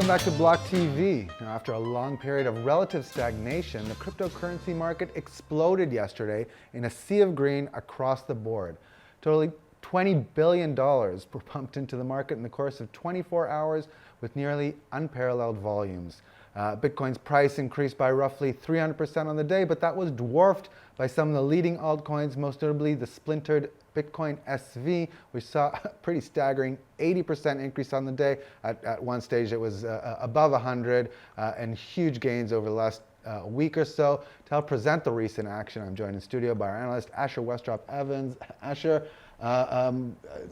Welcome back to BLOCKTV. Now, after a long period of relative stagnation, the cryptocurrency market exploded yesterday in a sea of green across the board. Totally $20 billion were pumped into the market in the course of 24 hours with nearly unparalleled volumes. Bitcoin's price increased by roughly 300% on the day, but that was dwarfed by some of the leading altcoins, most notably the splintered Bitcoin SV, which saw a pretty staggering 80% increase on the day. At one stage it was above 100 and huge gains over the last week or so. To help present the recent action, I'm joined in studio by our analyst, WESTROPP-EVANS. Asher,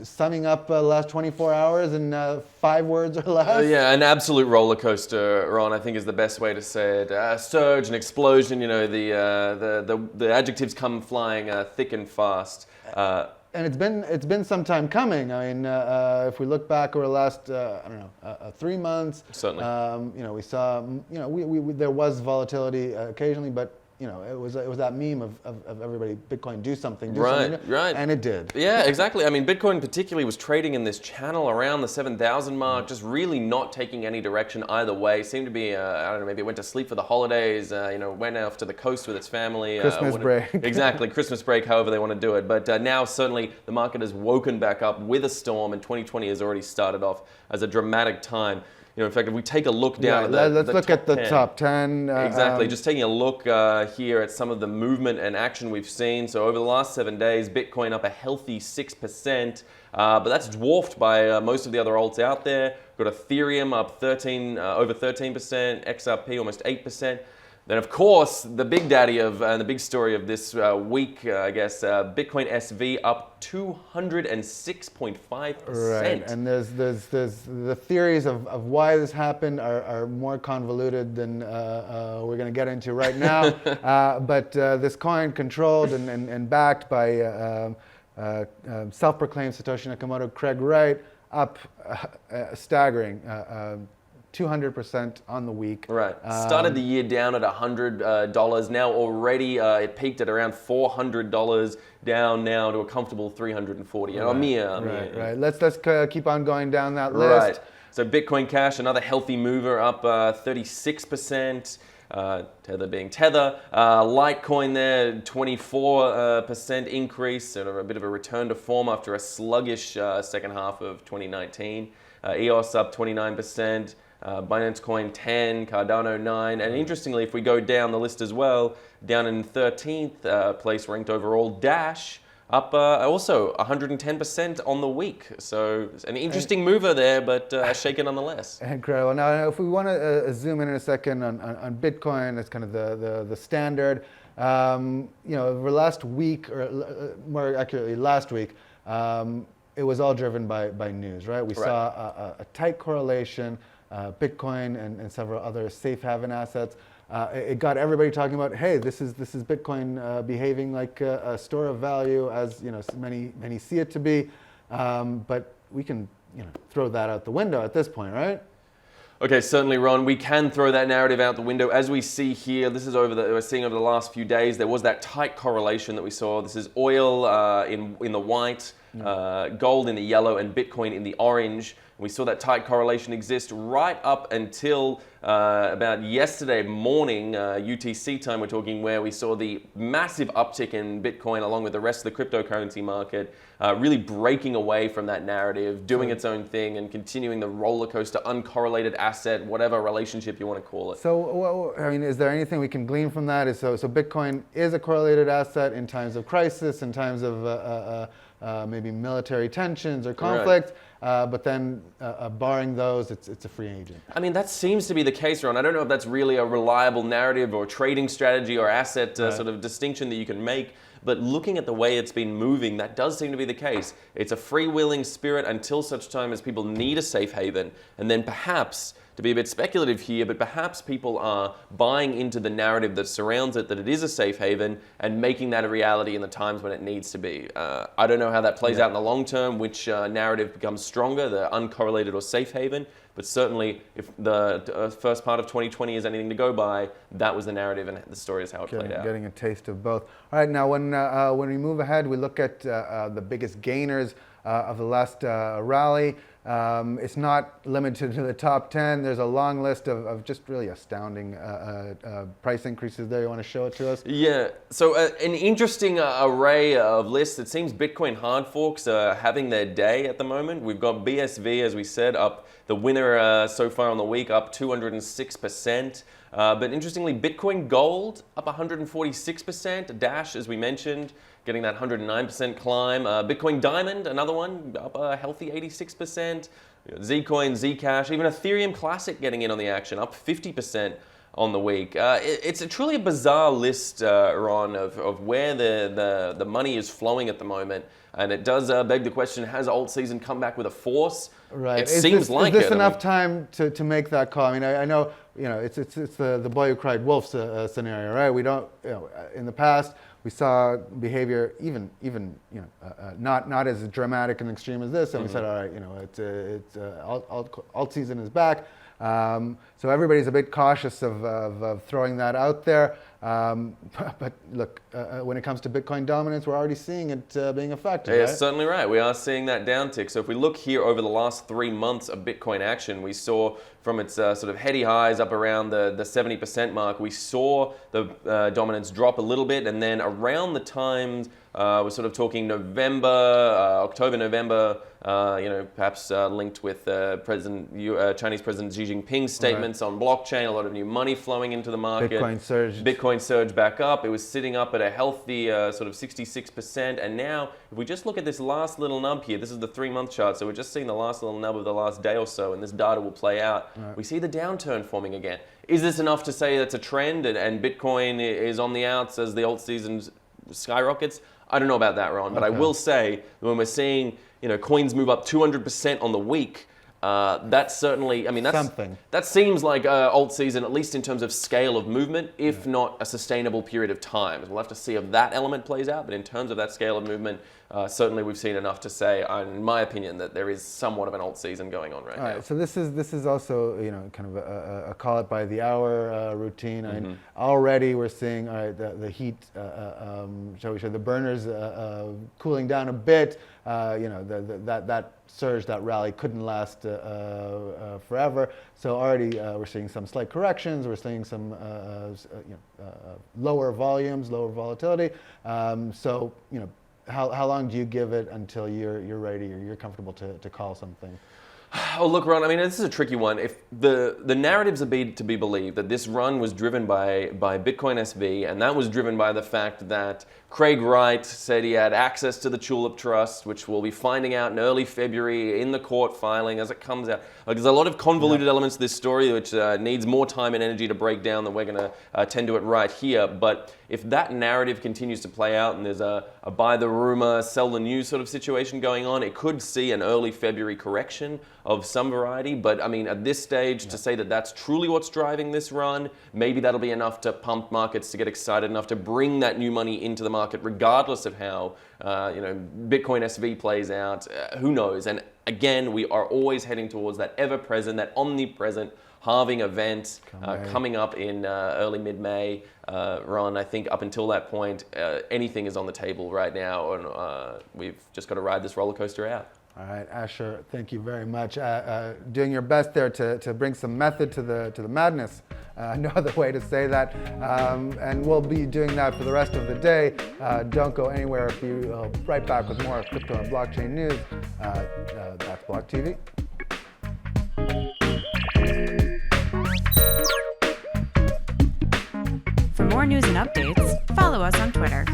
summing up the last 24 hours in 5 words or less? Yeah, an absolute roller coaster, Ron, I think is the best way to say it. Surge and explosion, you know, the adjectives come flying thick and fast. And it's been some time coming. I mean, if we look back over the last, 3 months, certainly, we saw, there was volatility occasionally, but it was that meme of everybody, Bitcoin, do something, right, and it did. Yeah, exactly. I mean, Bitcoin particularly was trading in this channel around the 7,000 mark, just really not taking any direction either way. Seemed to be, I don't know, maybe it went to sleep for the holidays, went off to the coast with its family. Christmas break. Exactly, Christmas break, however they want to do it. But now certainly the market has woken back up with a storm, and 2020 has already started off as a dramatic time. In fact, if we take a look down let's look at the top 10. Exactly, just taking a look here at some of the movement and action we've seen. So over the last 7 days, Bitcoin up a healthy 6%, but that's dwarfed by most of the other alts out there. Got Ethereum up over 13%, XRP almost 8%. Then, of course, the big daddy of the big story of this week, I guess, Bitcoin SV up 206.5%. Right, and there's the theories of why this happened are more convoluted than we're going to get into right now. But this coin, controlled and backed by self-proclaimed Satoshi Nakamoto, Craig Wright, up staggering. 200% on the week. Right. Started the year down at $100. Now already it peaked at around $400. Down now to a comfortable $340. Right. Let's keep on going down that list. Right. So Bitcoin Cash, another healthy mover, up 36%. Tether being Tether. Litecoin there, 24% increase, sort of a bit of a return to form after a sluggish second half of 2019. EOS up 29%. Binance Coin 10, Cardano 9, and interestingly, if we go down the list as well, down in 13th place ranked overall, Dash up also 110% on the week. So an interesting mover there, but shaken nonetheless. Incredible. Now, if we want to zoom in a second on Bitcoin, that's kind of the standard. Over last week, or more accurately, last week, it was all driven by news, right? We saw a tight correlation. Bitcoin and several other safe haven assets. It got everybody talking about, hey, this is Bitcoin behaving like a store of value, as many see it to be. But we can throw that out the window at this point, right? Okay, certainly, Ron. We can throw that narrative out the window. As we see here, this is we're seeing over the last few days, there was that tight correlation that we saw. This is oil in the white, gold in the yellow, and Bitcoin in the orange. We saw that tight correlation exist right up until about yesterday morning, UTC time we're talking, where we saw the massive uptick in Bitcoin along with the rest of the cryptocurrency market, really breaking away from that narrative, doing its own thing and continuing the roller coaster, uncorrelated asset, whatever relationship you want to call it. So, is there anything we can glean from that? So Bitcoin is a correlated asset in times of crisis, in times of maybe military tensions or conflict. Right. But then, barring those, it's a free agent. I mean, that seems to be the case, Ron. I don't know if that's really a reliable narrative or trading strategy or asset sort of distinction that you can make. But looking at the way it's been moving, that does seem to be the case. It's a freewheeling spirit until such time as people need a safe haven. And then perhaps, to be a bit speculative here, but perhaps people are buying into the narrative that surrounds it, that it is a safe haven, and making that a reality in the times when it needs to be. I don't know how that plays out in the long term, which narrative becomes stronger, the uncorrelated or safe haven. But certainly, if the first part of 2020 is anything to go by, that was the narrative and the story is how it played out. Getting a taste of both. All right, now when we move ahead, we look at the biggest gainers of the last rally. It's not limited to the top 10. There's a long list of just really astounding price increases there. You want to show it to us? Yeah, so an interesting array of lists. It seems Bitcoin hard forks are having their day at the moment. We've got BSV, as we said, up the winner so far on the week, up 206%. But interestingly, Bitcoin Gold up 146%. Dash, as we mentioned, getting that 109% climb. Bitcoin Diamond, another one, up a healthy 86%. Zcoin, Zcash, even Ethereum Classic getting in on the action, up 50% on the week. It's truly a bizarre list, Ron, of where the money is flowing at the moment. And it does beg the question, has alt season come back with a force? Right. It seems like it. Is this enough time to make that call? I mean, I know, it's the boy who cried wolf scenario, right? We don't, in the past, we saw behavior even not as dramatic and extreme as this, and we said, all right, alt season is back. So everybody's a bit cautious of throwing that out there. But look, when it comes to Bitcoin dominance, we're already seeing it being effective. Yeah, right? certainly right. We are seeing that downtick. So if we look here over the last 3 months of Bitcoin action, we saw from its sort of heady highs up around the 70% mark, we saw the dominance drop a little bit, and then around the time we're sort of talking November, October, November, perhaps linked with Chinese President Xi Jinping's statements on blockchain, a lot of new money flowing into the market. Bitcoin surged back up. It was sitting up at a healthy sort of 66%. And now, if we just look at this last little nub here, this is the 3-month chart, so we're just seeing the last little nub of the last day or so, and this data will play out. Right. We see the downturn forming again. Is this enough to say that's a trend and Bitcoin is on the outs as the alt season skyrockets? I don't know about that, Ron, but I will say when we're seeing coins move up 200% on the week, that's certainly, that's something. That seems like alt season, at least in terms of scale of movement, if not a sustainable period of time. We'll have to see if that element plays out, but in terms of that scale of movement, certainly we've seen enough to say, in my opinion, that there is somewhat of an alt season going on right now. All right, so this is also kind of a call it by the hour routine. And already we're seeing the heat, shall we say, the burners cooling down a bit. That surge, that rally couldn't last forever. So already we're seeing some slight corrections. We're seeing some lower volumes, lower volatility. How long do you give it until you're ready or you're comfortable to call something? Oh, look, Ron, this is a tricky one. If the narratives are to be believed that this run was driven by Bitcoin SV, and that was driven by the fact that Craig Wright said he had access to the Tulip Trust, which we'll be finding out in early February in the court filing as it comes out. There's a lot of convoluted elements to this story which needs more time and energy to break down than we're going to tend to it right here. But if that narrative continues to play out and there's a buy the rumor, sell the news sort of situation going on, it could see an early February correction of some variety. But at this stage, to say that that's truly what's driving this run, maybe that'll be enough to pump markets to get excited enough to bring that new money into the market, regardless of how Bitcoin SV plays out. Who knows? And again, we are always heading towards that ever-present, that omnipresent halving event coming up in early mid-May. Ron, I think up until that point, anything is on the table right now, and we've just got to ride this roller coaster out. All right, Asher, thank you very much. Doing your best there to bring some method to the madness. No other way to say that. And we'll be doing that for the rest of the day. Don't go anywhere. We'll be right back with more crypto and blockchain news. That's BLOCKTV. For more news and updates, follow us on Twitter.